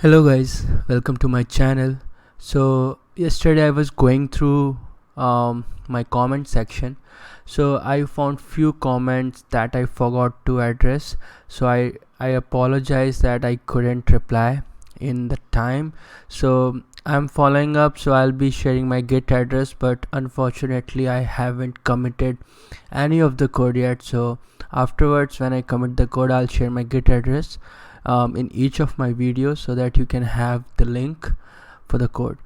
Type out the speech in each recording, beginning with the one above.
Hello guys, welcome to my channel. So yesterday I was going through my comment section. So I found few comments that I forgot to address. So I apologize that I couldn't reply in the time. So I'm following up, so I'll be sharing my Git address, but unfortunately I haven't committed any of the code yet. So afterwards, when I commit the code, I'll share my Git address in each of my videos so that you can have the link for the code.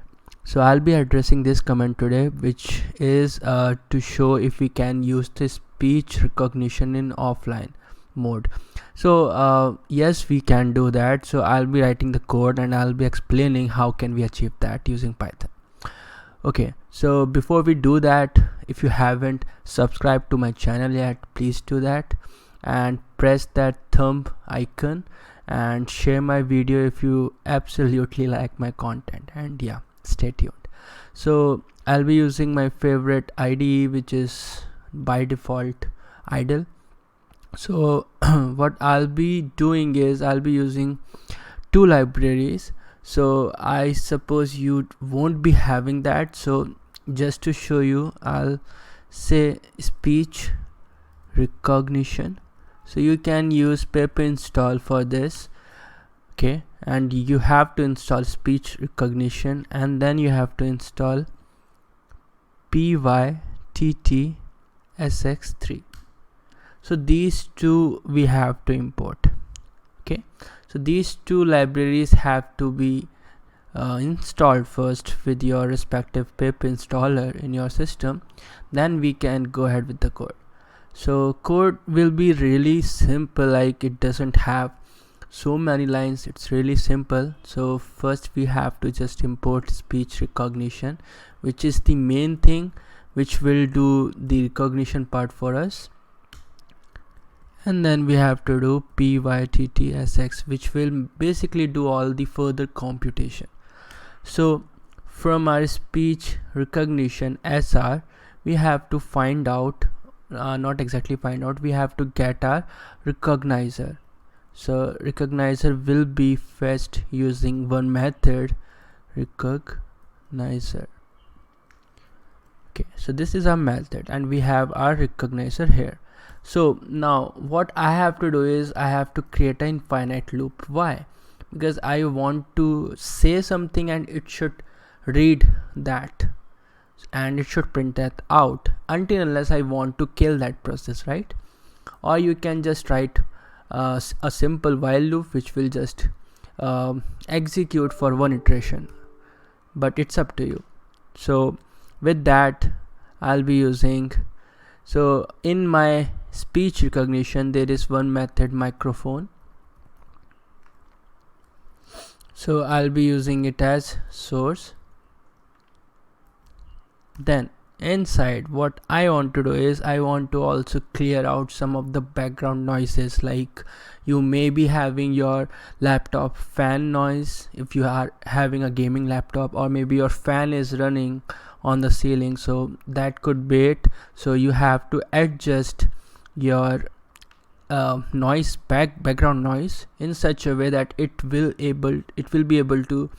So I'll be addressing this comment today, which is to show if we can use the speech recognition in offline mode. So yes, we can do that. So I'll be writing the code and I'll be explaining how can we achieve that using Python. Okay, so before we do that, if you haven't subscribed to my channel yet, please do that and press that thumb icon and share my video if you absolutely like my content. And yeah, stay tuned. So I'll be using my favorite IDE, which is by default idle. So what I'll be doing is I'll be using two libraries. So I suppose you won't be having that, so just to show you, I'll say speech recognition. So you can use pip install for this. Okay, and you have to install speech recognition, and then you have to install pyttsx3. So these two we have to import. Okay, so these two libraries have to be installed first with your respective pip installer in your system. Then we can go ahead with the code. So code will be really simple, like it doesn't have so many lines, it's really simple. So first we have to just import speech recognition, which is the main thing which will do the recognition part for us. And then we have to do pyttsx, which will basically do all the further computation. So from our speech recognition SR, we have to find out, not exactly find out, we have to get our recognizer. So recognizer will be fetched using one method, recognizer. Okay, so this is our method and we have our recognizer here. So now what I have to do is I have to create an infinite loop. Why? Because I want to say something and it should read that and it should print that out until unless I want to kill that process, right? Or you can just write a simple while loop which will just execute for one iteration, but it's up to you. So with that, I'll be using, so in my speech recognition there is one method, microphone. So I'll be using it as source. Then inside, what I want to do is I want to also clear out some of the background noises, like you may be having your laptop fan noise if you are having a gaming laptop, or maybe your fan is running on the ceiling, so that could be it. So you have to adjust your background noise in such a way that it will be able to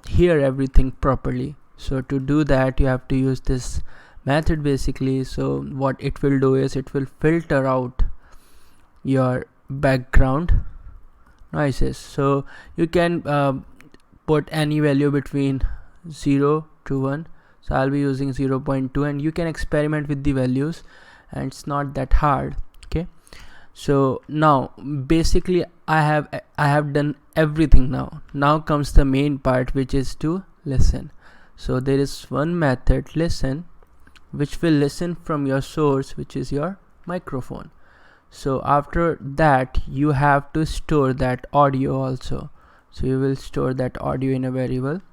hear everything properly. So to do that, you have to use this method basically. So what it will do is it will filter out your background noises. So you can put any value between 0 to 1. So I'll be using 0.2, and you can experiment with the values and it's not that hard. Okay, so now basically I have done everything. Now comes the main part, which is to listen. So there is one method, listen, which will listen from your source, which is your microphone. So after that, you have to store that audio also. So you will store that audio in a variable,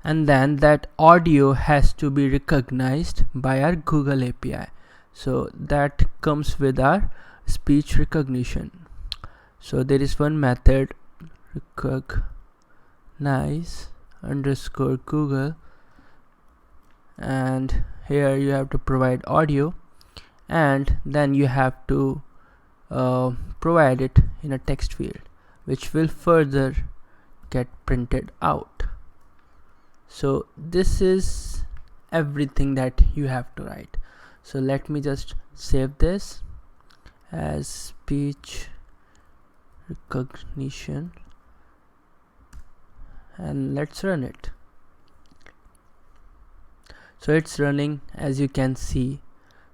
and then that audio has to be recognized by our Google API. So that comes with our speech recognition. So there is one method, recognize underscore Google, and here you have to provide audio, and then you have to provide it in a text field, which will further get printed out. So this is everything that you have to write. So let me just save this as speech recognition and let's run it. So it's running, as you can see.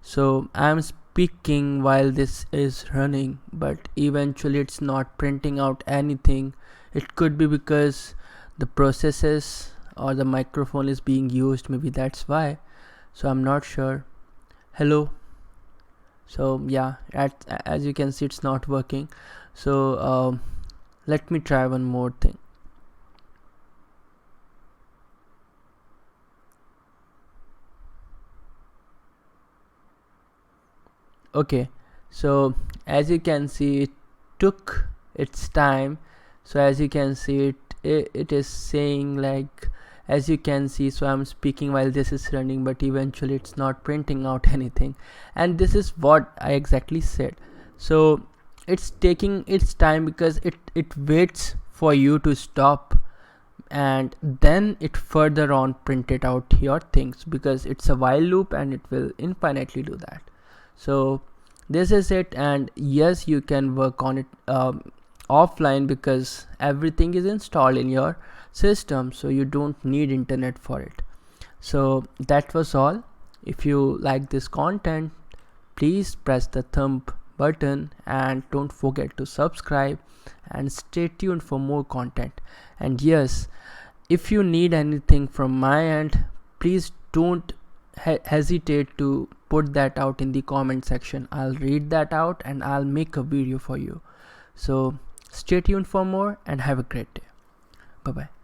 So I'm speaking while this is running, but eventually it's not printing out anything. It could be because the processes or the microphone is being used, maybe that's why. So I'm not sure. Hello. So yeah, as you can see, it's not working. So let me try one more thing. Okay, so as you can see, it took its time. So as you can see, it is saying, like, as you can see, so I'm speaking while this is running, but eventually it's not printing out anything. And this is what I exactly said. So it's taking its time because it waits for you to stop, and then it further on printed out your things, because it's a while loop and it will infinitely do that. So this is it, and yes, you can work on it offline because everything is installed in your system, so you don't need internet for it. So that was all. If you like this content, please press the thumb button and don't forget to subscribe and stay tuned for more content. And yes, if you need anything from my end, please don't hesitate to put that out in the comment section. I'll read that out and I'll make a video for you. So stay tuned for more and have a great day. Bye bye.